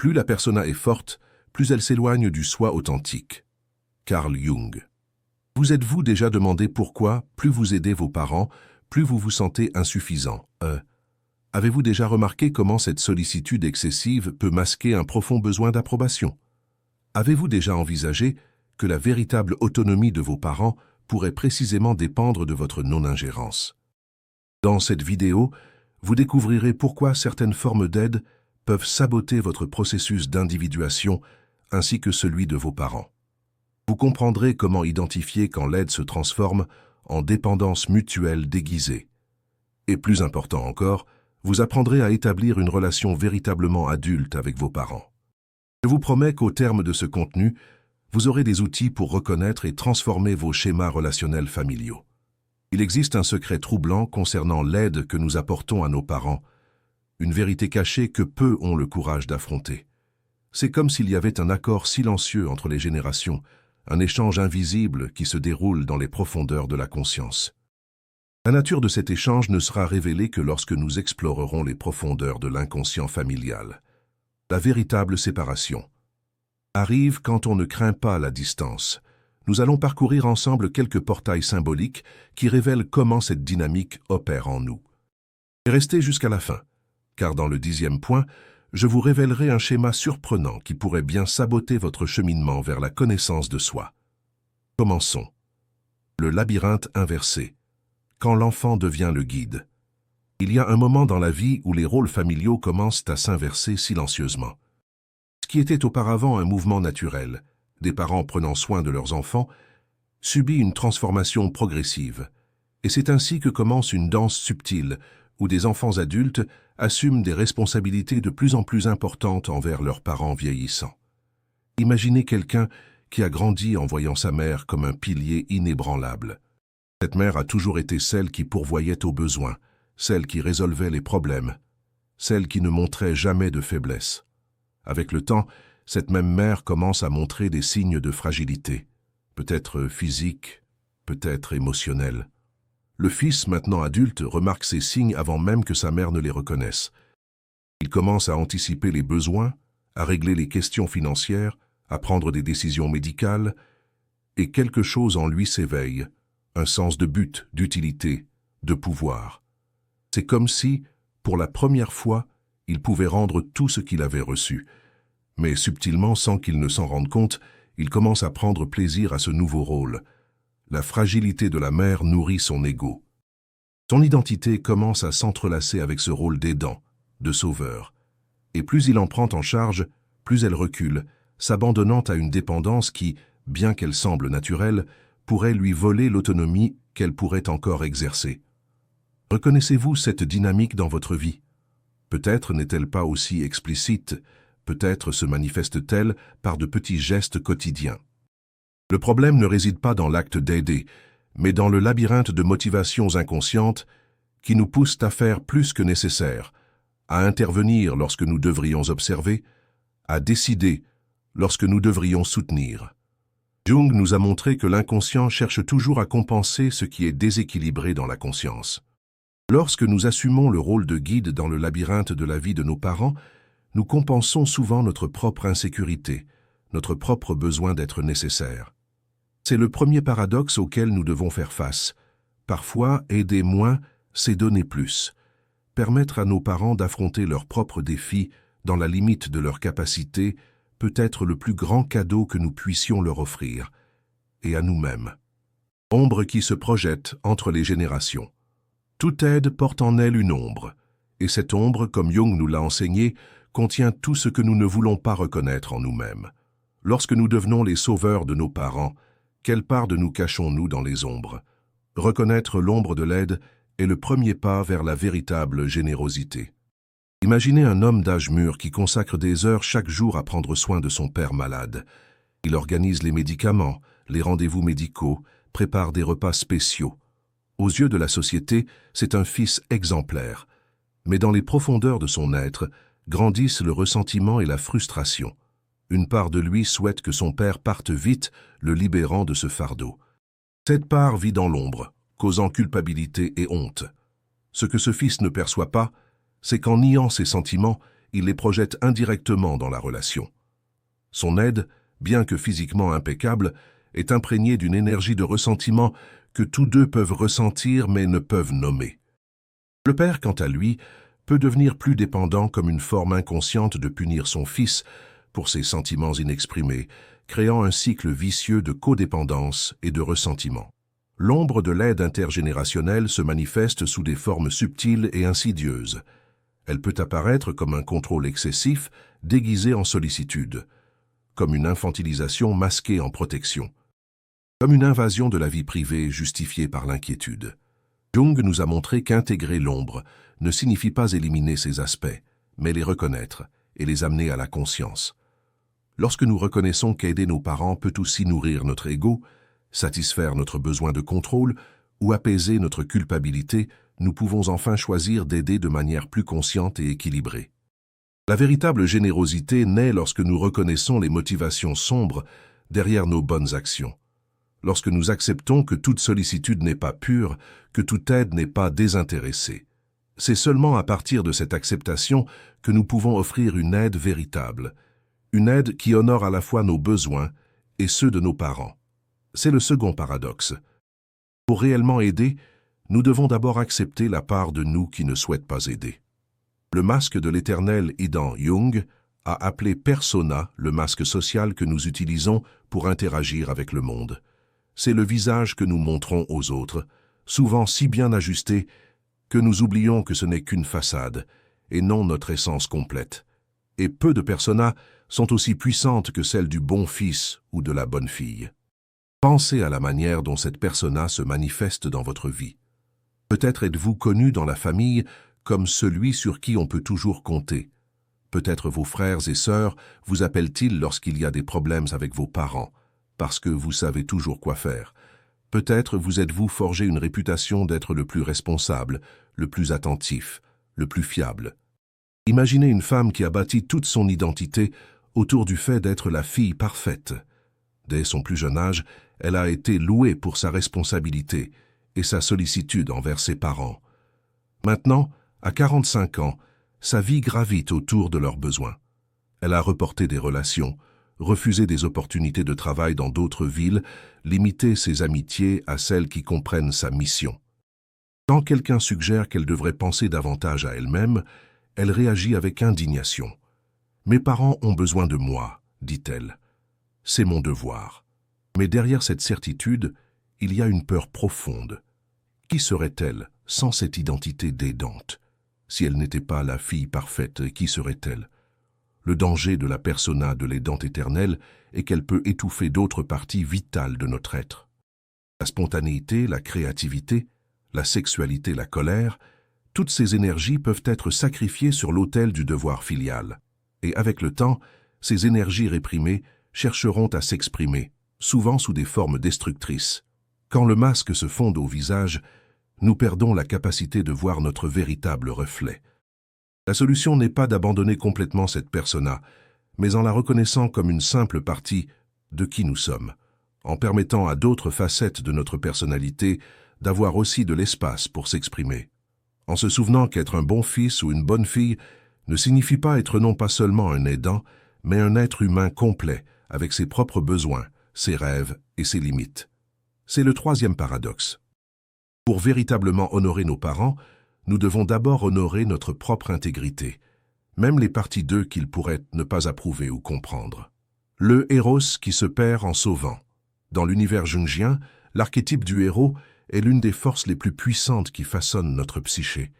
Plus la persona est forte, plus elle s'éloigne du soi authentique. Carl Jung. Vous êtes-vous déjà demandé pourquoi, plus vous aidez vos parents, plus vous vous sentez insuffisant? Avez-vous déjà remarqué comment cette sollicitude excessive peut masquer un profond besoin d'approbation? Avez-vous déjà envisagé que la véritable autonomie de vos parents pourrait précisément dépendre de votre non-ingérence? Dans cette vidéo, vous découvrirez pourquoi certaines formes d'aide peuvent saboter votre processus d'individuation ainsi que celui de vos parents. Vous comprendrez comment identifier quand l'aide se transforme en dépendance mutuelle déguisée. Et plus important encore, vous apprendrez à établir une relation véritablement adulte avec vos parents. Je vous promets qu'au terme de ce contenu, vous aurez des outils pour reconnaître et transformer vos schémas relationnels familiaux. Il existe un secret troublant concernant l'aide que nous apportons à nos parents, une vérité cachée que peu ont le courage d'affronter. C'est comme s'il y avait un accord silencieux entre les générations, un échange invisible qui se déroule dans les profondeurs de la conscience. La nature de cet échange ne sera révélée que lorsque nous explorerons les profondeurs de l'inconscient familial. La véritable séparation arrive quand on ne craint pas la distance. Nous allons parcourir ensemble quelques portails symboliques qui révèlent comment cette dynamique opère en nous. Et restez jusqu'à la fin, car dans le 10e point, je vous révélerai un schéma surprenant qui pourrait bien saboter votre cheminement vers la connaissance de soi. Commençons. Le labyrinthe inversé. Quand l'enfant devient le guide. Il y a un moment dans la vie où les rôles familiaux commencent à s'inverser silencieusement. Ce qui était auparavant un mouvement naturel, des parents prenant soin de leurs enfants, subit une transformation progressive. Et c'est ainsi que commence une danse subtile, où des enfants adultes assument des responsabilités de plus en plus importantes envers leurs parents vieillissants. Imaginez quelqu'un qui a grandi en voyant sa mère comme un pilier inébranlable. Cette mère a toujours été celle qui pourvoyait aux besoins, celle qui résolvait les problèmes, celle qui ne montrait jamais de faiblesse. Avec le temps, cette même mère commence à montrer des signes de fragilité, peut-être physique, peut-être émotionnelle. Le fils, maintenant adulte, remarque ces signes avant même que sa mère ne les reconnaisse. Il commence à anticiper les besoins, à régler les questions financières, à prendre des décisions médicales, et quelque chose en lui s'éveille, un sens de but, d'utilité, de pouvoir. C'est comme si, pour la première fois, il pouvait rendre tout ce qu'il avait reçu. Mais subtilement, sans qu'il ne s'en rende compte, il commence à prendre plaisir à ce nouveau rôle. La fragilité de la mère nourrit son ego. Son identité commence à s'entrelacer avec ce rôle d'aidant, de sauveur. Et plus il en prend en charge, plus elle recule, s'abandonnant à une dépendance qui, bien qu'elle semble naturelle, pourrait lui voler l'autonomie qu'elle pourrait encore exercer. Reconnaissez-vous cette dynamique dans votre vie? Peut-être n'est-elle pas aussi explicite, peut-être se manifeste-t-elle par de petits gestes quotidiens. Le problème ne réside pas dans l'acte d'aider, mais dans le labyrinthe de motivations inconscientes qui nous poussent à faire plus que nécessaire, à intervenir lorsque nous devrions observer, à décider lorsque nous devrions soutenir. Jung nous a montré que l'inconscient cherche toujours à compenser ce qui est déséquilibré dans la conscience. Lorsque nous assumons le rôle de guide dans le labyrinthe de la vie de nos parents, nous compensons souvent notre propre insécurité, notre propre besoin d'être nécessaire. C'est le premier paradoxe auquel nous devons faire face. Parfois, aider moins, c'est donner plus. Permettre à nos parents d'affronter leurs propres défis dans la limite de leurs capacités peut être le plus grand cadeau que nous puissions leur offrir, et à nous-mêmes. Ombre qui se projette entre les générations. Toute aide porte en elle une ombre, et cette ombre, comme Jung nous l'a enseigné, contient tout ce que nous ne voulons pas reconnaître en nous-mêmes. Lorsque nous devenons les sauveurs de nos parents, quelle part de nous cachons-nous dans les ombres? Reconnaître l'ombre de l'aide est le premier pas vers la véritable générosité. Imaginez un homme d'âge mûr qui consacre des heures chaque jour à prendre soin de son père malade. Il organise les médicaments, les rendez-vous médicaux, prépare des repas spéciaux. Aux yeux de la société, c'est un fils exemplaire. Mais dans les profondeurs de son être, grandissent le ressentiment et la frustration. Une part de lui souhaite que son père parte vite, le libérant de ce fardeau. Cette part vit dans l'ombre, causant culpabilité et honte. Ce que ce fils ne perçoit pas, c'est qu'en niant ses sentiments, il les projette indirectement dans la relation. Son aide, bien que physiquement impeccable, est imprégnée d'une énergie de ressentiment que tous deux peuvent ressentir mais ne peuvent nommer. Le père, quant à lui, peut devenir plus dépendant comme une forme inconsciente de punir son fils pour ses sentiments inexprimés, créant un cycle vicieux de codépendance et de ressentiment. L'ombre de l'aide intergénérationnelle se manifeste sous des formes subtiles et insidieuses. Elle peut apparaître comme un contrôle excessif déguisé en sollicitude, comme une infantilisation masquée en protection, comme une invasion de la vie privée justifiée par l'inquiétude. Jung nous a montré qu'intégrer l'ombre ne signifie pas éliminer ces aspects, mais les reconnaître et les amener à la conscience. Lorsque nous reconnaissons qu'aider nos parents peut aussi nourrir notre ego, satisfaire notre besoin de contrôle ou apaiser notre culpabilité, nous pouvons enfin choisir d'aider de manière plus consciente et équilibrée. La véritable générosité naît lorsque nous reconnaissons les motivations sombres derrière nos bonnes actions. Lorsque nous acceptons que toute sollicitude n'est pas pure, que toute aide n'est pas désintéressée. C'est seulement à partir de cette acceptation que nous pouvons offrir une aide véritable, une aide qui honore à la fois nos besoins et ceux de nos parents. C'est le second paradoxe. Pour réellement aider, nous devons d'abord accepter la part de nous qui ne souhaite pas aider. Le masque de l'Éternel aidant Jung a appelé persona le masque social que nous utilisons pour interagir avec le monde. C'est le visage que nous montrons aux autres, souvent si bien ajusté que nous oublions que ce n'est qu'une façade et non notre essence complète. Et peu de personas sont aussi puissantes que celles du bon fils ou de la bonne fille. Pensez à la manière dont cette persona se manifeste dans votre vie. Peut-être êtes-vous connu dans la famille comme celui sur qui on peut toujours compter. Peut-être vos frères et sœurs vous appellent-ils lorsqu'il y a des problèmes avec vos parents, parce que vous savez toujours quoi faire. Peut-être vous êtes-vous forgé une réputation d'être le plus responsable, le plus attentif, le plus fiable. Imaginez une femme qui a bâti toute son identité autour du fait d'être la fille parfaite. Dès son plus jeune âge, elle a été louée pour sa responsabilité et sa sollicitude envers ses parents. Maintenant, à 45 ans, sa vie gravite autour de leurs besoins. Elle a reporté des relations, refusé des opportunités de travail dans d'autres villes, limité ses amitiés à celles qui comprennent sa mission. Quand quelqu'un suggère qu'elle devrait penser davantage à elle-même, elle réagit avec indignation. « Mes parents ont besoin de moi », dit-elle. « C'est mon devoir. » Mais derrière cette certitude, il y a une peur profonde. Qui serait-elle sans cette identité d'aidante? Si elle n'était pas la fille parfaite, qui serait-elle? Le danger de la persona de l'aidante éternelle est qu'elle peut étouffer d'autres parties vitales de notre être. La spontanéité, la créativité, la sexualité, la colère, toutes ces énergies peuvent être sacrifiées sur l'autel du devoir filial. Et avec le temps, ces énergies réprimées chercheront à s'exprimer, souvent sous des formes destructrices. Quand le masque se fonde au visage, nous perdons la capacité de voir notre véritable reflet. La solution n'est pas d'abandonner complètement cette persona, mais en la reconnaissant comme une simple partie de qui nous sommes, en permettant à d'autres facettes de notre personnalité d'avoir aussi de l'espace pour s'exprimer. En se souvenant qu'être un bon fils ou une bonne fille ne signifie pas être non pas seulement un aidant, mais un être humain complet, avec ses propres besoins, ses rêves et ses limites. C'est le troisième paradoxe. Pour véritablement honorer nos parents, nous devons d'abord honorer notre propre intégrité, même les parties d'eux qu'ils pourraient ne pas approuver ou comprendre. Le héros qui se perd en sauvant. Dans l'univers jungien, l'archétype du héros est l'une des forces les plus puissantes qui façonnent notre psyché.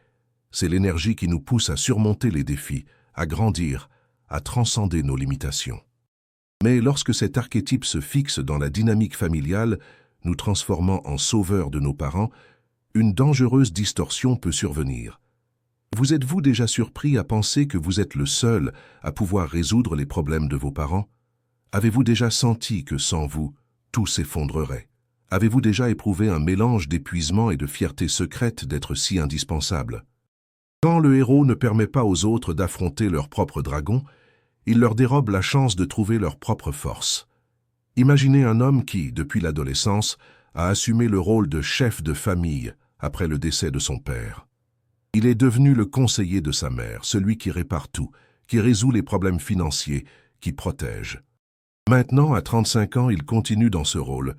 C'est l'énergie qui nous pousse à surmonter les défis, à grandir, à transcender nos limitations. Mais lorsque cet archétype se fixe dans la dynamique familiale, nous transformant en sauveurs de nos parents, une dangereuse distorsion peut survenir. Vous êtes-vous déjà surpris à penser que vous êtes le seul à pouvoir résoudre les problèmes de vos parents? Avez-vous déjà senti que sans vous, tout s'effondrerait? Avez-vous déjà éprouvé un mélange d'épuisement et de fierté secrète d'être si indispensable? Quand le héros ne permet pas aux autres d'affronter leur propre dragon, il leur dérobe la chance de trouver leur propre force. Imaginez un homme qui, depuis l'adolescence, a assumé le rôle de chef de famille après le décès de son père. Il est devenu le conseiller de sa mère, celui qui répare tout, qui résout les problèmes financiers, qui protège. Maintenant, à 35 ans, il continue dans ce rôle,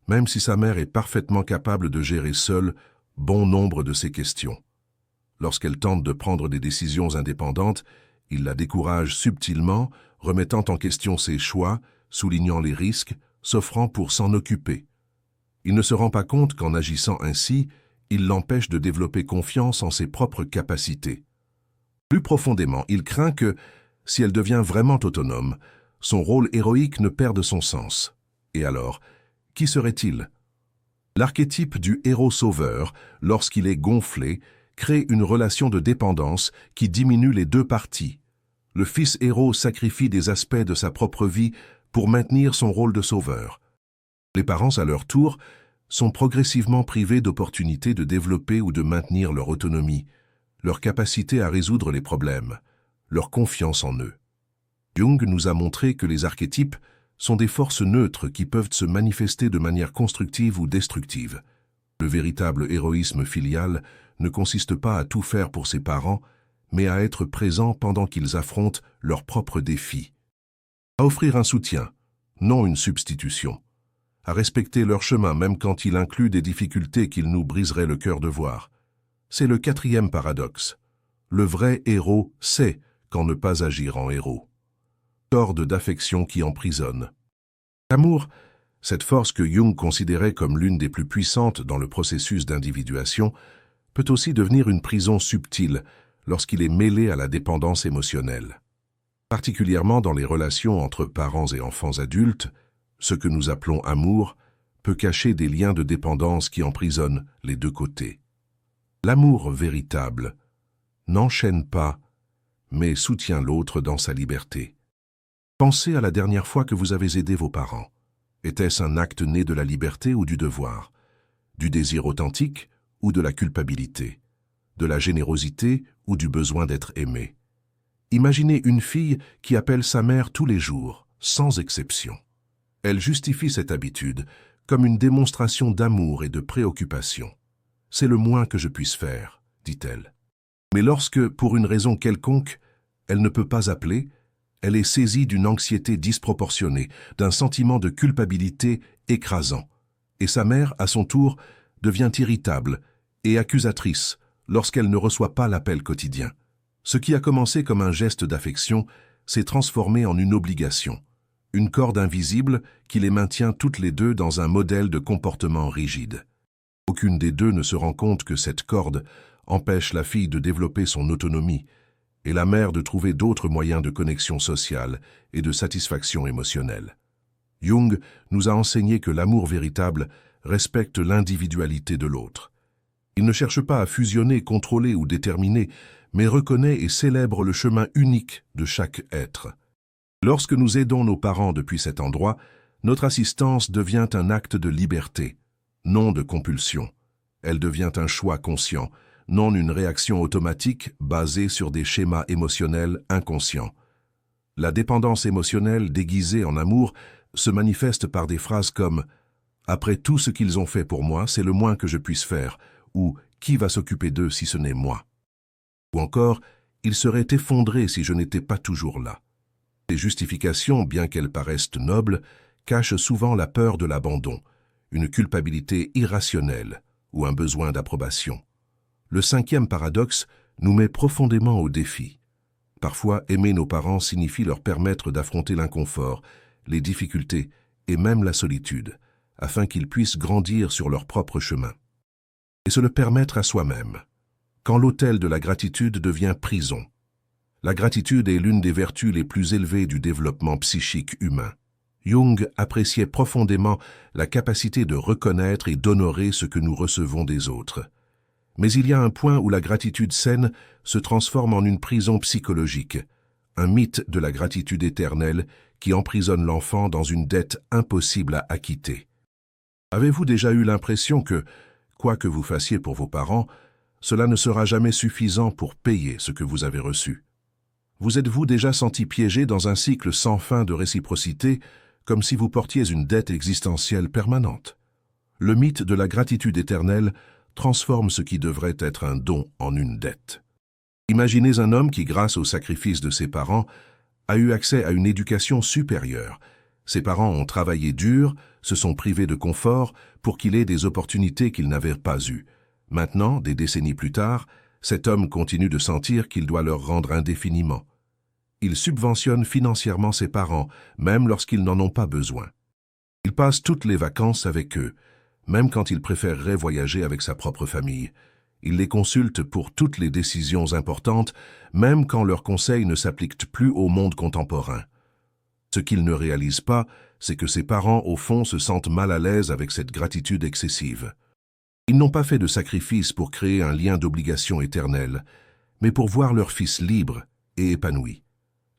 même si sa mère est parfaitement capable de gérer seule bon nombre de ses questions. Lorsqu'elle tente de prendre des décisions indépendantes, il la décourage subtilement, remettant en question ses choix, soulignant les risques, s'offrant pour s'en occuper. Il ne se rend pas compte qu'en agissant ainsi, il l'empêche de développer confiance en ses propres capacités. Plus profondément, il craint que, si elle devient vraiment autonome, son rôle héroïque ne perde son sens. Et alors, qui serait-il? L'archétype du héros sauveur, lorsqu'il est gonflé, crée une relation de dépendance qui diminue les deux parties. Le fils héros sacrifie des aspects de sa propre vie pour maintenir son rôle de sauveur. Les parents, à leur tour, sont progressivement privés d'opportunités de développer ou de maintenir leur autonomie, leur capacité à résoudre les problèmes, leur confiance en eux. Jung nous a montré que les archétypes sont des forces neutres qui peuvent se manifester de manière constructive ou destructive. Le véritable héroïsme filial ne consiste pas à tout faire pour ses parents, mais à être présent pendant qu'ils affrontent leurs propres défis. À offrir un soutien, non une substitution. À respecter leur chemin même quand il inclut des difficultés qu'il nous briserait le cœur de voir. C'est le quatrième paradoxe. Le vrai héros sait quand ne pas agir en héros. Corde d'affection qui emprisonne. L'amour, cette force que Jung considérait comme l'une des plus puissantes dans le processus d'individuation, peut aussi devenir une prison subtile lorsqu'il est mêlé à la dépendance émotionnelle. Particulièrement dans les relations entre parents et enfants adultes, ce que nous appelons amour peut cacher des liens de dépendance qui emprisonnent les deux côtés. L'amour véritable n'enchaîne pas, mais soutient l'autre dans sa liberté. Pensez à la dernière fois que vous avez aidé vos parents. Était-ce un acte né de la liberté ou du devoir, du désir authentique ou de la culpabilité, de la générosité ou du besoin d'être aimé? Imaginez une fille qui appelle sa mère tous les jours, sans exception. Elle justifie cette habitude comme une démonstration d'amour et de préoccupation. « C'est le moins que je puisse faire », dit-elle. Mais lorsque, pour une raison quelconque, elle ne peut pas appeler, elle est saisie d'une anxiété disproportionnée, d'un sentiment de culpabilité écrasant. Et sa mère, à son tour, devient irritable et accusatrice lorsqu'elle ne reçoit pas l'appel quotidien. Ce qui a commencé comme un geste d'affection s'est transformé en une obligation, une corde invisible qui les maintient toutes les deux dans un modèle de comportement rigide. Aucune des deux ne se rend compte que cette corde empêche la fille de développer son autonomie et la mère de trouver d'autres moyens de connexion sociale et de satisfaction émotionnelle. Jung nous a enseigné que l'amour véritable respecte l'individualité de l'autre. Il ne cherche pas à fusionner, contrôler ou déterminer, mais reconnaît et célèbre le chemin unique de chaque être. Lorsque nous aidons nos parents depuis cet endroit, notre assistance devient un acte de liberté, non de compulsion. Elle devient un choix conscient, non une réaction automatique basée sur des schémas émotionnels inconscients. La dépendance émotionnelle déguisée en amour se manifeste par des phrases comme « Après tout ce qu'ils ont fait pour moi, c'est le moins que je puisse faire » ou « Qui va s'occuper d'eux si ce n'est moi ?» ou encore « Ils seraient effondrés si je n'étais pas toujours là ». Ces justifications, bien qu'elles paraissent nobles, cachent souvent la peur de l'abandon, une culpabilité irrationnelle ou un besoin d'approbation. Le cinquième paradoxe nous met profondément au défi. Parfois, aimer nos parents signifie leur permettre d'affronter l'inconfort, les difficultés et même la solitude, afin qu'ils puissent grandir sur leur propre chemin. Et se le permettre à soi-même. Quand l'autel de la gratitude devient prison. La gratitude est l'une des vertus les plus élevées du développement psychique humain. Jung appréciait profondément la capacité de reconnaître et d'honorer ce que nous recevons des autres. Mais il y a un point où la gratitude saine se transforme en une prison psychologique, un mythe de la gratitude éternelle qui emprisonne l'enfant dans une dette impossible à acquitter. Avez-vous déjà eu l'impression que, quoi que vous fassiez pour vos parents, cela ne sera jamais suffisant pour payer ce que vous avez reçu? Vous êtes-vous déjà senti piégé dans un cycle sans fin de réciprocité, comme si vous portiez une dette existentielle permanente? Le mythe de la gratitude éternelle transforme ce qui devrait être un don en une dette. Imaginez un homme qui, grâce au sacrifice de ses parents, a eu accès à une éducation supérieure. Ses parents ont travaillé dur, se sont privés de confort pour qu'il ait des opportunités qu'il n'avait pas eues. Maintenant, des décennies plus tard, cet homme continue de sentir qu'il doit leur rendre indéfiniment. Il subventionne financièrement ses parents, même lorsqu'ils n'en ont pas besoin. Il passe toutes les vacances avec eux, même quand il préférerait voyager avec sa propre famille. Il les consulte pour toutes les décisions importantes, même quand leurs conseils ne s'appliquent plus au monde contemporain. Ce qu'il ne réalise pas, c'est que ses parents, au fond, se sentent mal à l'aise avec cette gratitude excessive. Ils n'ont pas fait de sacrifice pour créer un lien d'obligation éternelle, mais pour voir leur fils libre et épanoui.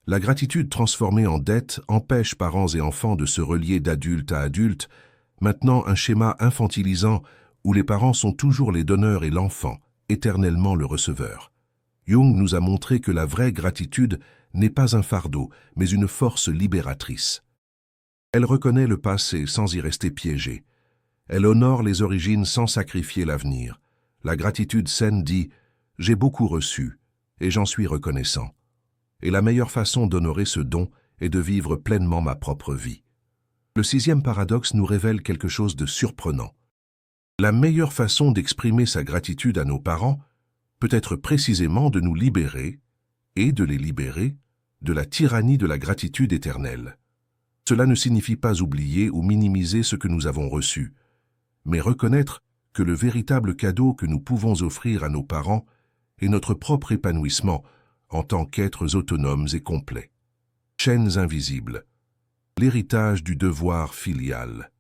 La gratitude transformée en dette empêche parents et enfants de se relier d'adulte à adulte, maintenant un schéma infantilisant où les parents sont toujours les donneurs et l'enfant, éternellement le receveur. Jung nous a montré que la vraie gratitude n'est pas un fardeau, mais une force libératrice. Elle reconnaît le passé sans y rester piégée. Elle honore les origines sans sacrifier l'avenir. La gratitude saine dit « J'ai beaucoup reçu et j'en suis reconnaissant. Et la meilleure façon d'honorer ce don est de vivre pleinement ma propre vie. » Le sixième paradoxe nous révèle quelque chose de surprenant. La meilleure façon d'exprimer sa gratitude à nos parents peut être précisément de nous libérer et de les libérer de la tyrannie de la gratitude éternelle. Cela ne signifie pas oublier ou minimiser ce que nous avons reçu, mais reconnaître que le véritable cadeau que nous pouvons offrir à nos parents est notre propre épanouissement en tant qu'êtres autonomes et complets. Chaînes invisibles. L'héritage du devoir filial.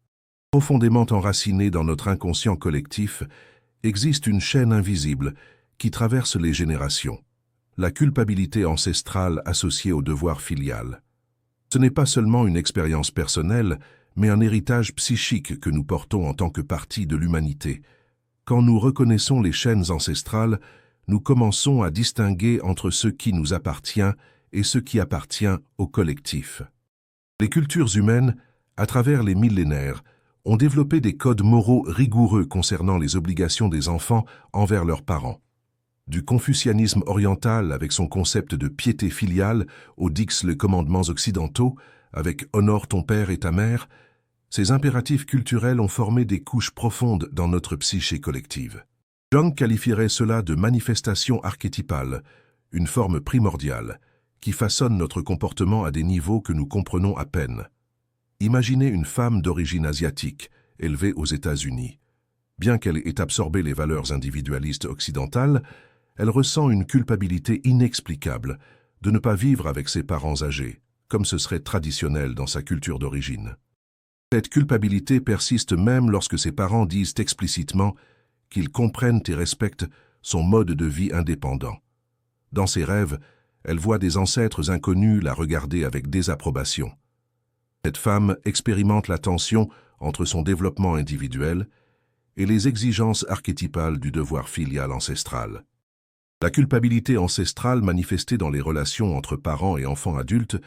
Profondément enraciné dans notre inconscient collectif, existe une chaîne invisible qui traverse les générations. La culpabilité ancestrale associée au devoir filial. Ce n'est pas seulement une expérience personnelle, mais un héritage psychique que nous portons en tant que partie de l'humanité. Quand nous reconnaissons les chaînes ancestrales, nous commençons à distinguer entre ce qui nous appartient et ce qui appartient au collectif. Les cultures humaines, à travers les millénaires, ont développé des codes moraux rigoureux concernant les obligations des enfants envers leurs parents. Du confucianisme oriental avec son concept de piété filiale aux dix les commandements occidentaux, avec « honore ton père et ta mère », ces impératifs culturels ont formé des couches profondes dans notre psyché collective. Jung qualifierait cela de manifestation archétypale, une forme primordiale, qui façonne notre comportement à des niveaux que nous comprenons à peine. Imaginez une femme d'origine asiatique, élevée aux États-Unis. Bien qu'elle ait absorbé les valeurs individualistes occidentales, elle ressent une culpabilité inexplicable de ne pas vivre avec ses parents âgés, comme ce serait traditionnel dans sa culture d'origine. Cette culpabilité persiste même lorsque ses parents disent explicitement qu'ils comprennent et respectent son mode de vie indépendant. Dans ses rêves, elle voit des ancêtres inconnus la regarder avec désapprobation. Cette femme expérimente la tension entre son développement individuel et les exigences archétypales du devoir filial ancestral. La culpabilité ancestrale manifestée dans les relations entre parents et enfants adultes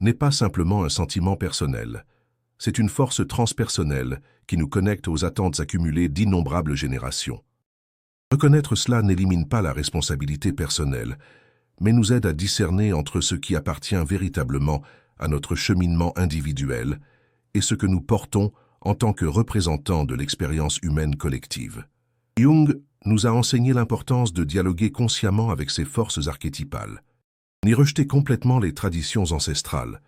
n'est pas simplement un sentiment personnel. C'est une force transpersonnelle qui nous connecte aux attentes accumulées d'innombrables générations. Reconnaître cela n'élimine pas la responsabilité personnelle, mais nous aide à discerner entre ce qui appartient véritablement à notre cheminement individuel et ce que nous portons en tant que représentants de l'expérience humaine collective. Jung nous a enseigné l'importance de dialoguer consciemment avec ces forces archétypales. Ni rejeter complètement les traditions ancestrales,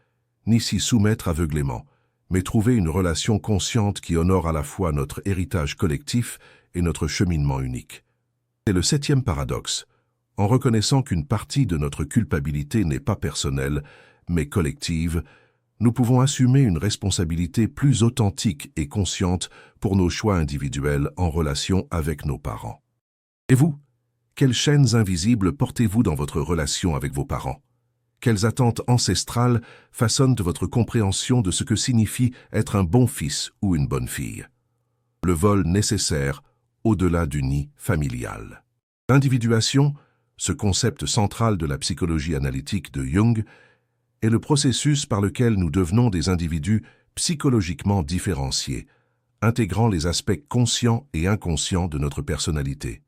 ni s'y soumettre aveuglément, mais trouver une relation consciente qui honore à la fois notre héritage collectif et notre cheminement unique. C'est le septième paradoxe. En reconnaissant qu'une partie de notre culpabilité n'est pas personnelle, mais collective, nous pouvons assumer une responsabilité plus authentique et consciente pour nos choix individuels en relation avec nos parents. Et vous, quelles chaînes invisibles portez-vous dans votre relation avec vos parents? Quelles attentes ancestrales façonnent votre compréhension de ce que signifie être un bon fils ou une bonne fille? Le vol nécessaire au-delà du nid familial. L'individuation, ce concept central de la psychologie analytique de Jung, est le processus par lequel nous devenons des individus psychologiquement différenciés, intégrant les aspects conscients et inconscients de notre personnalité.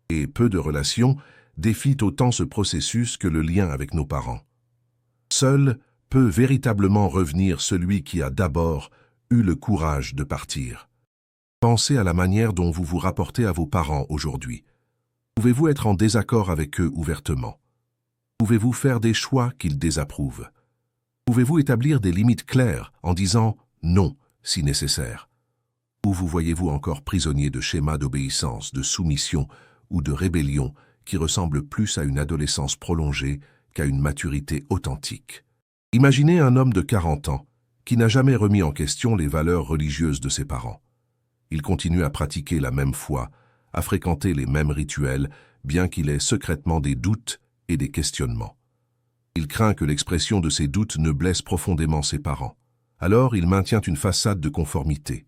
Et peu de relations, défie autant ce processus que le lien avec nos parents. Seul peut véritablement revenir celui qui a d'abord eu le courage de partir. Pensez à la manière dont vous vous rapportez à vos parents aujourd'hui. Pouvez-vous être en désaccord avec eux ouvertement? Pouvez-vous faire des choix qu'ils désapprouvent? Pouvez-vous établir des limites claires en disant non si nécessaire? Ou vous voyez-vous encore prisonnier de schémas d'obéissance, de soumission ou de rébellion qui ressemblent plus à une adolescence prolongée qu'à une maturité authentique? Imaginez un homme de 40 ans qui n'a jamais remis en question les valeurs religieuses de ses parents. Il continue à pratiquer la même foi, à fréquenter les mêmes rituels, bien qu'il ait secrètement des doutes et des questionnements. Il craint que l'expression de ses doutes ne blesse profondément ses parents. Alors il maintient une façade de conformité.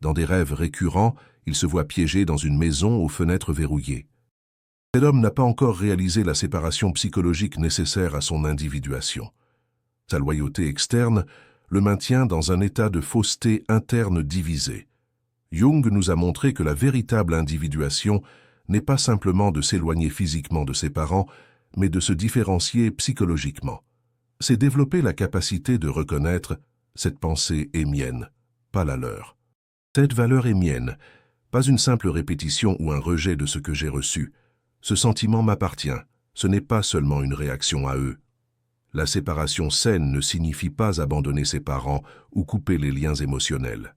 Dans des rêves récurrents, il se voit piégé dans une maison aux fenêtres verrouillées. Cet homme n'a pas encore réalisé la séparation psychologique nécessaire à son individuation. Sa loyauté externe le maintient dans un état de fausseté interne divisé. Jung nous a montré que la véritable individuation n'est pas simplement de s'éloigner physiquement de ses parents, mais de se différencier psychologiquement. C'est développer la capacité de reconnaître « cette pensée est mienne, pas la leur ». Cette valeur est mienne, pas une simple répétition ou un rejet de ce que j'ai reçu. Ce sentiment m'appartient, ce n'est pas seulement une réaction à eux. La séparation saine ne signifie pas abandonner ses parents ou couper les liens émotionnels.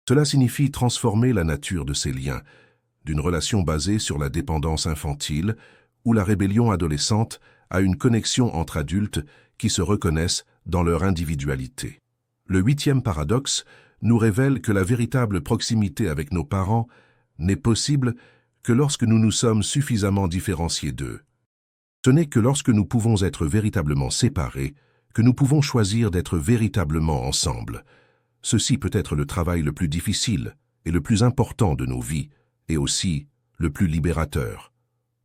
Cela signifie transformer la nature de ces liens, d'une relation basée sur la dépendance infantile ou la rébellion adolescente à une connexion entre adultes qui se reconnaissent dans leur individualité. Le 8e paradoxe nous révèle que la véritable proximité avec nos parents n'est possible que lorsque nous nous sommes suffisamment différenciés d'eux. Ce n'est que lorsque nous pouvons être véritablement séparés que nous pouvons choisir d'être véritablement ensemble. Ceci peut être le travail le plus difficile et le plus important de nos vies, et aussi le plus libérateur,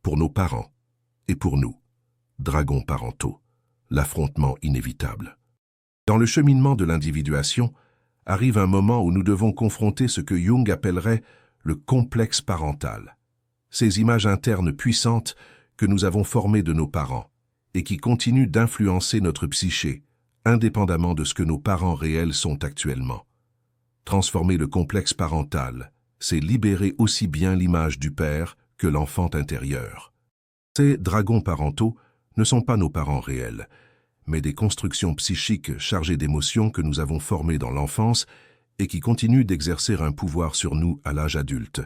pour nos parents et pour nous. Dragons parentaux, l'affrontement inévitable. Dans le cheminement de l'individuation, arrive un moment où nous devons confronter ce que Jung appellerait le complexe parental. Ces images internes puissantes que nous avons formées de nos parents et qui continuent d'influencer notre psyché, indépendamment de ce que nos parents réels sont actuellement. Transformer le complexe parental, c'est libérer aussi bien l'image du père que l'enfant intérieur. Ces dragons parentaux ne sont pas nos parents réels, mais des constructions psychiques chargées d'émotions que nous avons formées dans l'enfance et qui continuent d'exercer un pouvoir sur nous à l'âge adulte.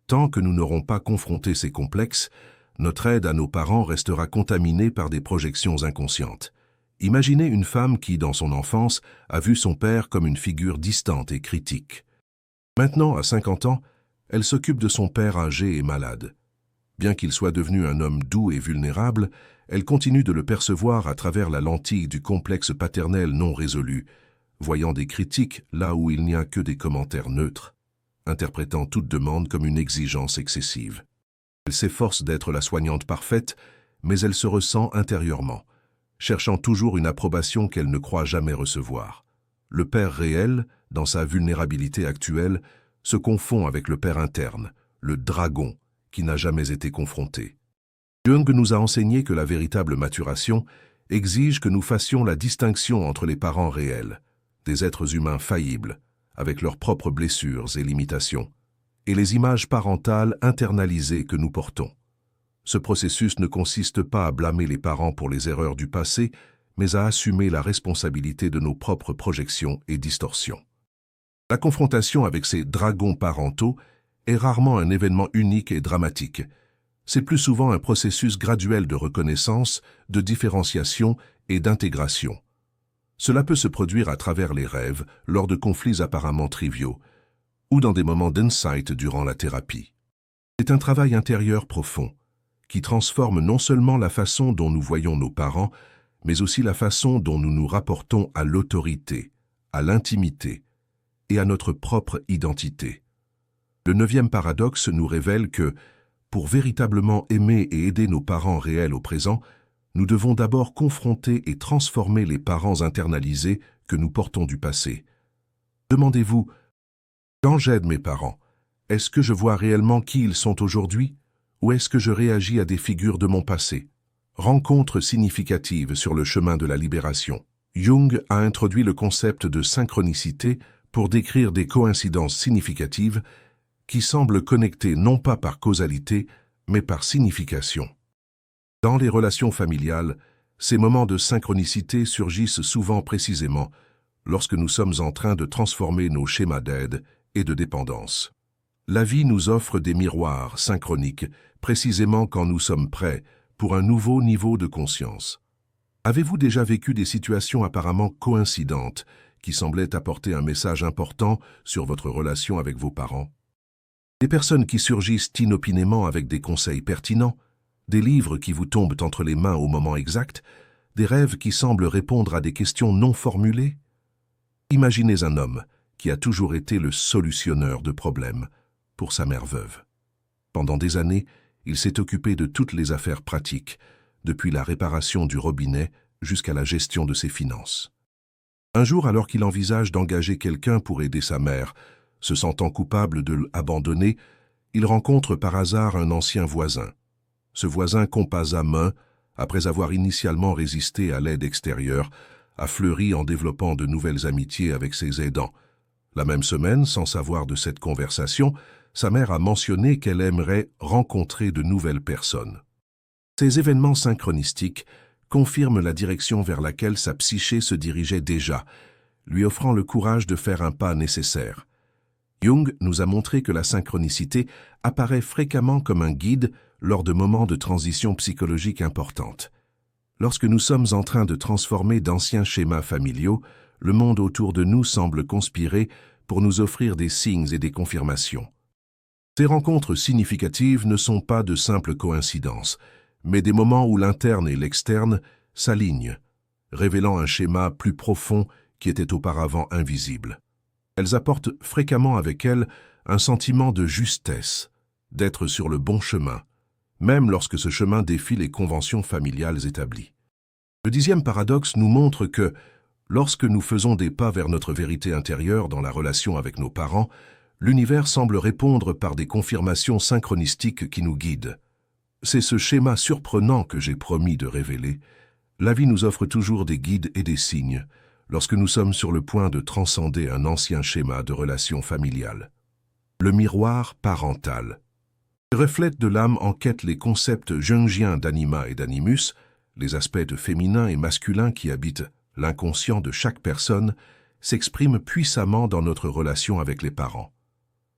Tant que nous n'aurons pas confronté ces complexes, notre aide à nos parents restera contaminée par des projections inconscientes. Imaginez une femme qui, dans son enfance, a vu son père comme une figure distante et critique. Maintenant, à 50 ans, elle s'occupe de son père âgé et malade. Bien qu'il soit devenu un homme doux et vulnérable, elle continue de le percevoir à travers la lentille du complexe paternel non résolu, voyant des critiques là où il n'y a que des commentaires neutres, interprétant toute demande comme une exigence excessive. Elle s'efforce d'être la soignante parfaite, mais elle se ressent intérieurement, cherchant toujours une approbation qu'elle ne croit jamais recevoir. Le père réel, dans sa vulnérabilité actuelle, se confond avec le père interne, le dragon, qui n'a jamais été confronté. Jung nous a enseigné que la véritable maturation exige que nous fassions la distinction entre les parents réels, des êtres humains faillibles, avec leurs propres blessures et limitations, et les images parentales internalisées que nous portons. Ce processus ne consiste pas à blâmer les parents pour les erreurs du passé, mais à assumer la responsabilité de nos propres projections et distorsions. La confrontation avec ces dragons parentaux est rarement un événement unique et dramatique. C'est plus souvent un processus graduel de reconnaissance, de différenciation et d'intégration. Cela peut se produire à travers les rêves, lors de conflits apparemment triviaux, ou dans des moments d'insight durant la thérapie. C'est un travail intérieur profond, qui transforme non seulement la façon dont nous voyons nos parents, mais aussi la façon dont nous nous rapportons à l'autorité, à l'intimité et à notre propre identité. Le 9e paradoxe nous révèle que, pour véritablement aimer et aider nos parents réels au présent, nous devons d'abord confronter et transformer les parents internalisés que nous portons du passé. Demandez-vous, quand j'aide mes parents, est-ce que je vois réellement qui ils sont aujourd'hui, ou est-ce que je réagis à des figures de mon passé? Rencontre significative sur le chemin de la libération. Jung a introduit le concept de synchronicité pour décrire des coïncidences significatives qui semblent connectées non pas par causalité, mais par signification. Dans les relations familiales, ces moments de synchronicité surgissent souvent précisément lorsque nous sommes en train de transformer nos schémas d'aide et de dépendance. La vie nous offre des miroirs synchroniques, précisément quand nous sommes prêts pour un nouveau niveau de conscience. Avez-vous déjà vécu des situations apparemment coïncidentes qui semblaient apporter un message important sur votre relation avec vos parents? Des personnes qui surgissent inopinément avec des conseils pertinents, des livres qui vous tombent entre les mains au moment exact, des rêves qui semblent répondre à des questions non formulées? Imaginez un homme qui a toujours été le solutionneur de problèmes pour sa mère veuve. Pendant des années, il s'est occupé de toutes les affaires pratiques, depuis la réparation du robinet jusqu'à la gestion de ses finances. Un jour, alors qu'il envisage d'engager quelqu'un pour aider sa mère, se sentant coupable de l'abandonner, il rencontre par hasard un ancien voisin. Ce voisin compas à main, après avoir initialement résisté à l'aide extérieure, a fleuri en développant de nouvelles amitiés avec ses aidants. La même semaine, sans savoir de cette conversation, sa mère a mentionné qu'elle aimerait rencontrer de nouvelles personnes. Ces événements synchronistiques confirment la direction vers laquelle sa psyché se dirigeait déjà, lui offrant le courage de faire un pas nécessaire. Jung nous a montré que la synchronicité apparaît fréquemment comme un guide lors de moments de transition psychologique importante. Lorsque nous sommes en train de transformer d'anciens schémas familiaux, le monde autour de nous semble conspirer pour nous offrir des signes et des confirmations. Ces rencontres significatives ne sont pas de simples coïncidences, mais des moments où l'interne et l'externe s'alignent, révélant un schéma plus profond qui était auparavant invisible. Elles apportent fréquemment avec elles un sentiment de justesse, d'être sur le bon chemin, même lorsque ce chemin défie les conventions familiales établies. Le 10e paradoxe nous montre que, lorsque nous faisons des pas vers notre vérité intérieure dans la relation avec nos parents, l'univers semble répondre par des confirmations synchronistiques qui nous guident. C'est ce schéma surprenant que j'ai promis de révéler. La vie nous offre toujours des guides et des signes, lorsque nous sommes sur le point de transcender un ancien schéma de relation familiale. Le miroir parental. Les reflets de l'âme enquêtent les concepts jungiens d'anima et d'animus, les aspects féminins et masculins qui habitent l'inconscient de chaque personne, s'expriment puissamment dans notre relation avec les parents.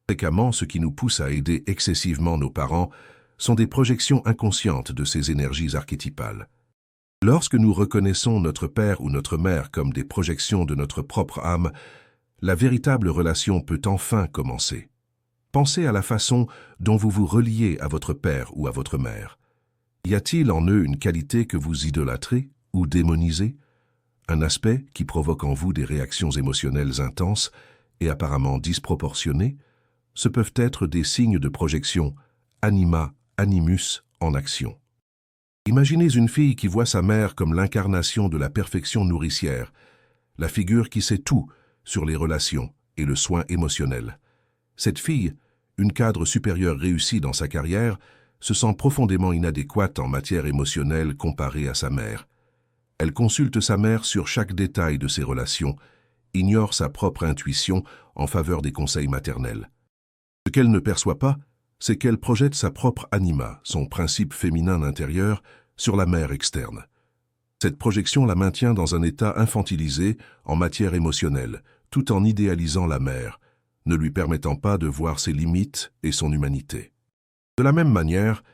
Fréquemment, ce qui nous pousse à aider excessivement nos parents sont des projections inconscientes de ces énergies archétypales. Lorsque nous reconnaissons notre père ou notre mère comme des projections de notre propre âme, la véritable relation peut enfin commencer. Pensez à la façon dont vous vous reliez à votre père ou à votre mère. Y a-t-il en eux une qualité que vous idolâtrez ou démonisez? Un aspect qui provoque en vous des réactions émotionnelles intenses et apparemment disproportionnées? Ce peuvent être des signes de projection, anima, animus, en action. Imaginez une fille qui voit sa mère comme l'incarnation de la perfection nourricière, la figure qui sait tout sur les relations et le soin émotionnel. Cette fille, une cadre supérieur réussie dans sa carrière, se sent profondément inadéquate en matière émotionnelle comparée à sa mère. Elle consulte sa mère sur chaque détail de ses relations, ignore sa propre intuition en faveur des conseils maternels. Ce qu'elle ne perçoit pas, c'est qu'elle projette sa propre anima, son principe féminin intérieur, sur la mère externe. Cette projection la maintient dans un état infantilisé en matière émotionnelle, tout en idéalisant la mère, ne lui permettant pas de voir ses limites et son humanité. De la même manière,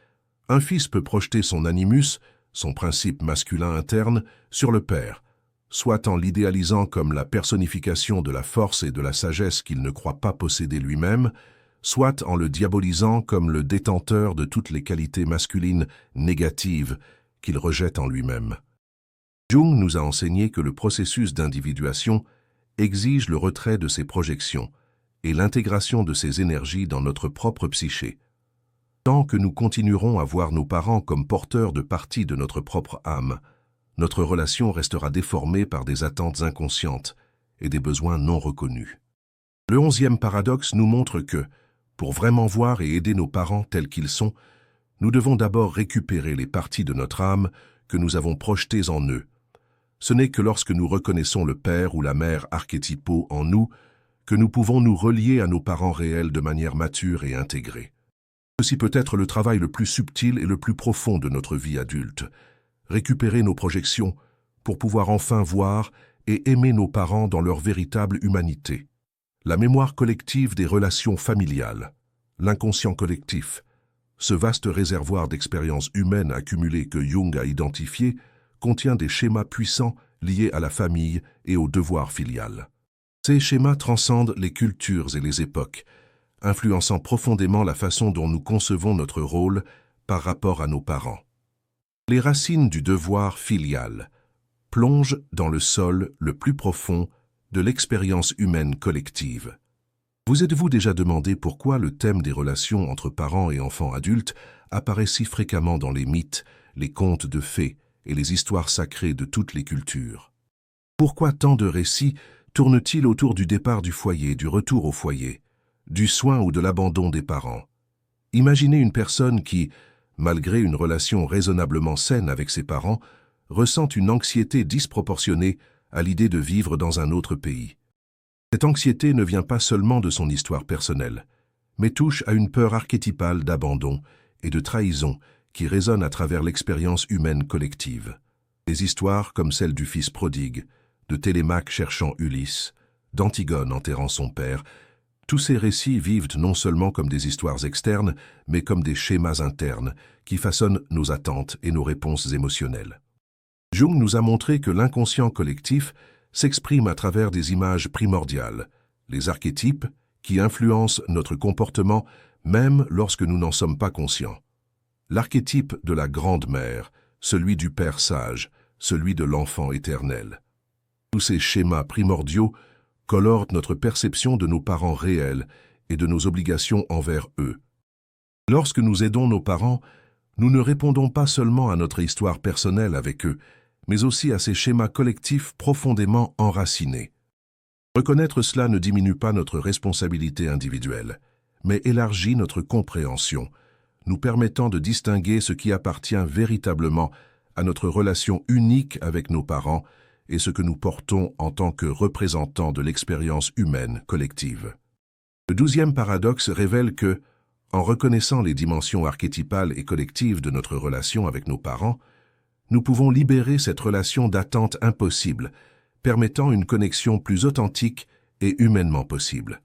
un fils peut projeter son animus, son principe masculin interne, sur le père, soit en l'idéalisant comme la personnification de la force et de la sagesse qu'il ne croit pas posséder lui-même, soit en le diabolisant comme le détenteur de toutes les qualités masculines négatives qu'il rejette en lui-même. Jung nous a enseigné que le processus d'individuation exige le retrait de ces projections et l'intégration de ces énergies dans notre propre psyché. Tant que nous continuerons à voir nos parents comme porteurs de parties de notre propre âme, notre relation restera déformée par des attentes inconscientes et des besoins non reconnus. Le 11e paradoxe nous montre que, pour vraiment voir et aider nos parents tels qu'ils sont, Nous devons d'abord récupérer les parties de notre âme que nous avons projetées en eux. Ce n'est que lorsque nous reconnaissons le père ou la mère archétypaux en nous que nous pouvons nous relier à nos parents réels de manière mature et intégrée. Ceci peut être le travail le plus subtil et le plus profond de notre vie adulte. Récupérer nos projections pour pouvoir enfin voir et aimer nos parents dans leur véritable humanité. La mémoire collective des relations familiales, l'inconscient collectif, ce vaste réservoir d'expériences humaines accumulées que Jung a identifié, contient des schémas puissants liés à la famille et au devoir filial. Ces schémas transcendent les cultures et les époques, influençant profondément la façon dont nous concevons notre rôle par rapport à nos parents. Les racines du devoir filial plongent dans le sol le plus profond de l'expérience humaine collective. Vous êtes-vous déjà demandé pourquoi le thème des relations entre parents et enfants adultes apparaît si fréquemment dans les mythes, les contes de fées et les histoires sacrées de toutes les cultures? Pourquoi tant de récits tournent-ils autour du départ du foyer, du retour au foyer, du soin ou de l'abandon des parents? Imaginez une personne qui, malgré une relation raisonnablement saine avec ses parents, ressent une anxiété disproportionnée à l'idée de vivre dans un autre pays. Cette anxiété ne vient pas seulement de son histoire personnelle, mais touche à une peur archétypale d'abandon et de trahison qui résonne à travers l'expérience humaine collective. Des histoires comme celle du fils prodigue, de Télémaque cherchant Ulysse, d'Antigone enterrant son père, tous ces récits vivent non seulement comme des histoires externes, mais comme des schémas internes qui façonnent nos attentes et nos réponses émotionnelles. Jung nous a montré que l'inconscient collectif s'exprime à travers des images primordiales, les archétypes qui influencent notre comportement même lorsque nous n'en sommes pas conscients. L'archétype de la grande-mère, celui du père sage, celui de l'enfant éternel. Tous ces schémas primordiaux colorent notre perception de nos parents réels et de nos obligations envers eux. Lorsque nous aidons nos parents, nous ne répondons pas seulement à notre histoire personnelle avec eux, mais aussi à ces schémas collectifs profondément enracinés. Reconnaître cela ne diminue pas notre responsabilité individuelle, mais élargit notre compréhension, nous permettant de distinguer ce qui appartient véritablement à notre relation unique avec nos parents et ce que nous portons en tant que représentants de l'expérience humaine collective. Le 12e paradoxe révèle que, en reconnaissant les dimensions archétypales et collectives de notre relation avec nos parents, nous pouvons libérer cette relation d'attente impossible, permettant une connexion plus authentique et humainement possible.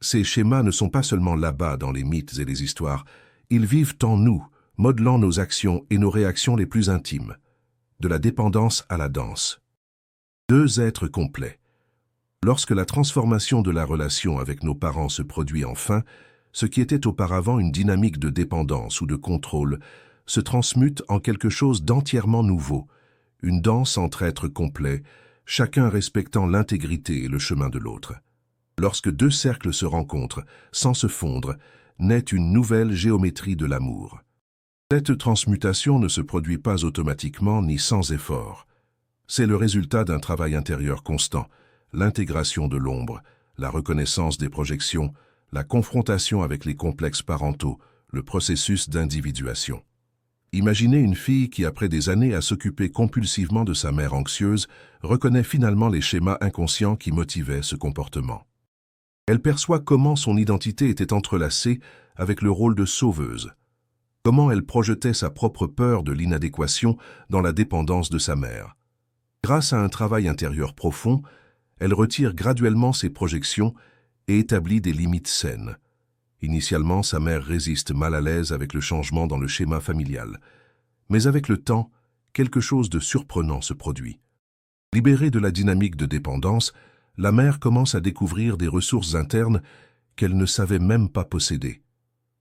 Ces schémas ne sont pas seulement là-bas dans les mythes et les histoires, ils vivent en nous, modelant nos actions et nos réactions les plus intimes, de la dépendance à la danse. Deux êtres complets. Lorsque la transformation de la relation avec nos parents se produit enfin, ce qui était auparavant une dynamique de dépendance ou de contrôle se transmute en quelque chose d'entièrement nouveau, une danse entre êtres complets, chacun respectant l'intégrité et le chemin de l'autre. Lorsque deux cercles se rencontrent, sans se fondre, naît une nouvelle géométrie de l'amour. Cette transmutation ne se produit pas automatiquement ni sans effort. C'est le résultat d'un travail intérieur constant, l'intégration de l'ombre, la reconnaissance des projections, la confrontation avec les complexes parentaux, le processus d'individuation. Imaginez une fille qui, après des années à s'occuper compulsivement de sa mère anxieuse, reconnaît finalement les schémas inconscients qui motivaient ce comportement. Elle perçoit comment son identité était entrelacée avec le rôle de sauveuse, comment elle projetait sa propre peur de l'inadéquation dans la dépendance de sa mère. Grâce à un travail intérieur profond, elle retire graduellement ses projections et établit des limites saines. Initialement, sa mère résiste mal à l'aise avec le changement dans le schéma familial. Mais avec le temps, quelque chose de surprenant se produit. Libérée de la dynamique de dépendance, la mère commence à découvrir des ressources internes qu'elle ne savait même pas posséder.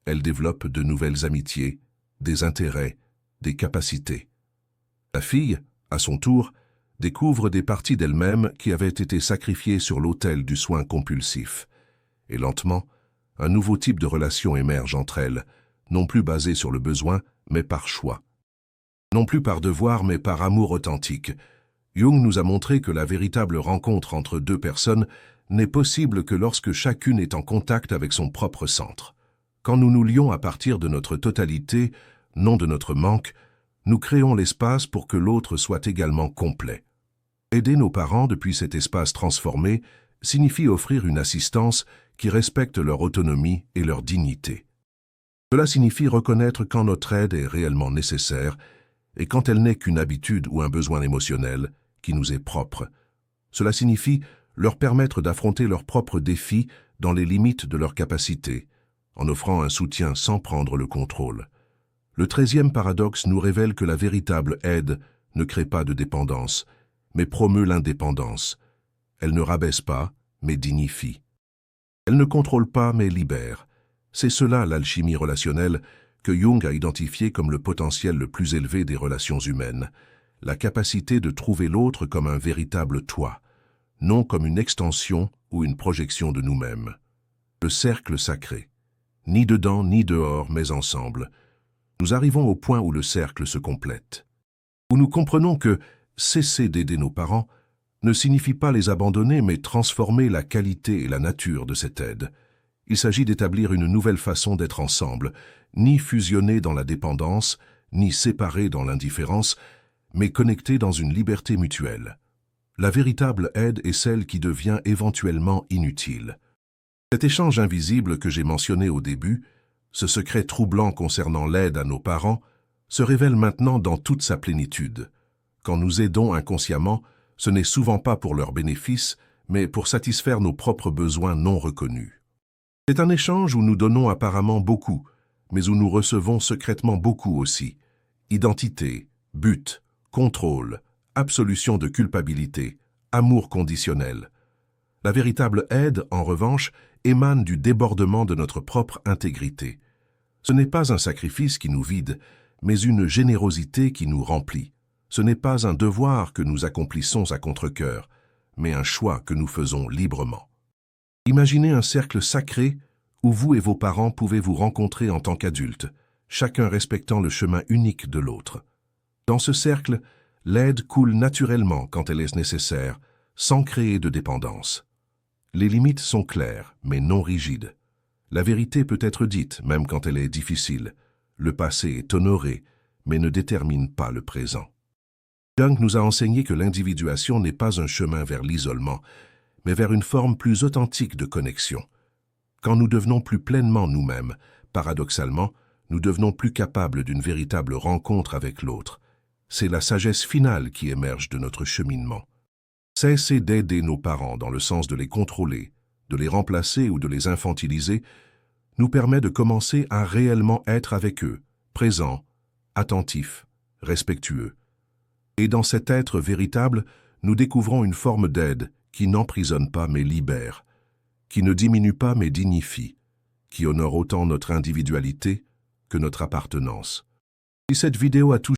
Elle développe de nouvelles amitiés, des intérêts, des capacités. La fille, à son tour, découvre des parties d'elle-même qui avaient été sacrifiées sur l'autel du soin compulsif. Et lentement, un nouveau type de relation émerge entre elles, non plus basé sur le besoin, mais par choix. Non plus par devoir, mais par amour authentique. Jung nous a montré que la véritable rencontre entre deux personnes n'est possible que lorsque chacune est en contact avec son propre centre. Quand nous nous lions à partir de notre totalité, non de notre manque, nous créons l'espace pour que l'autre soit également complet. Aider nos parents depuis cet espace transformé signifie offrir une assistance qui respecte leur autonomie et leur dignité. Cela signifie reconnaître quand notre aide est réellement nécessaire et quand elle n'est qu'une habitude ou un besoin émotionnel qui nous est propre. Cela signifie leur permettre d'affronter leurs propres défis dans les limites de leurs capacités, en offrant un soutien sans prendre le contrôle. Le 13e paradoxe nous révèle que la véritable aide ne crée pas de dépendance, mais promeut l'indépendance. Elle ne rabaisse pas, mais dignifie. Elle ne contrôle pas, mais libère. C'est cela l'alchimie relationnelle que Jung a identifié comme le potentiel le plus élevé des relations humaines, la capacité de trouver l'autre comme un véritable toi, non comme une extension ou une projection de nous-mêmes. Le cercle sacré. Ni dedans ni dehors, mais ensemble. Nous arrivons au point où le cercle se complète, où nous comprenons que cesser d'aider nos parents ne signifie pas les abandonner, mais transformer la qualité et la nature de cette aide. Il s'agit d'établir une nouvelle façon d'être ensemble, ni fusionnés dans la dépendance, ni séparés dans l'indifférence, mais connectés dans une liberté mutuelle. La véritable aide est celle qui devient éventuellement inutile. Cet échange invisible que j'ai mentionné au début, ce secret troublant concernant l'aide à nos parents, se révèle maintenant dans toute sa plénitude. Quand nous aidons inconsciemment, ce n'est souvent pas pour leur bénéfice, mais pour satisfaire nos propres besoins non reconnus. C'est un échange où nous donnons apparemment beaucoup, mais où nous recevons secrètement beaucoup aussi. Identité, but, contrôle, absolution de culpabilité, amour conditionnel. La véritable aide, en revanche, émane du débordement de notre propre intégrité. Ce n'est pas un sacrifice qui nous vide, mais une générosité qui nous remplit. Ce n'est pas un devoir que nous accomplissons à contre-cœur, mais un choix que nous faisons librement. Imaginez un cercle sacré où vous et vos parents pouvez vous rencontrer en tant qu'adultes, chacun respectant le chemin unique de l'autre. Dans ce cercle, l'aide coule naturellement quand elle est nécessaire, sans créer de dépendance. Les limites sont claires, mais non rigides. La vérité peut être dite, même quand elle est difficile. Le passé est honoré, mais ne détermine pas le présent. Jung nous a enseigné que l'individuation n'est pas un chemin vers l'isolement, mais vers une forme plus authentique de connexion. Quand nous devenons plus pleinement nous-mêmes, paradoxalement, nous devenons plus capables d'une véritable rencontre avec l'autre. C'est la sagesse finale qui émerge de notre cheminement. Cesser d'aider nos parents dans le sens de les contrôler, de les remplacer ou de les infantiliser, nous permet de commencer à réellement être avec eux, présents, attentifs, respectueux. Et dans cet être véritable, nous découvrons une forme d'aide qui n'emprisonne pas mais libère, qui ne diminue pas mais dignifie, qui honore autant notre individualité que notre appartenance. Si cette vidéo a touché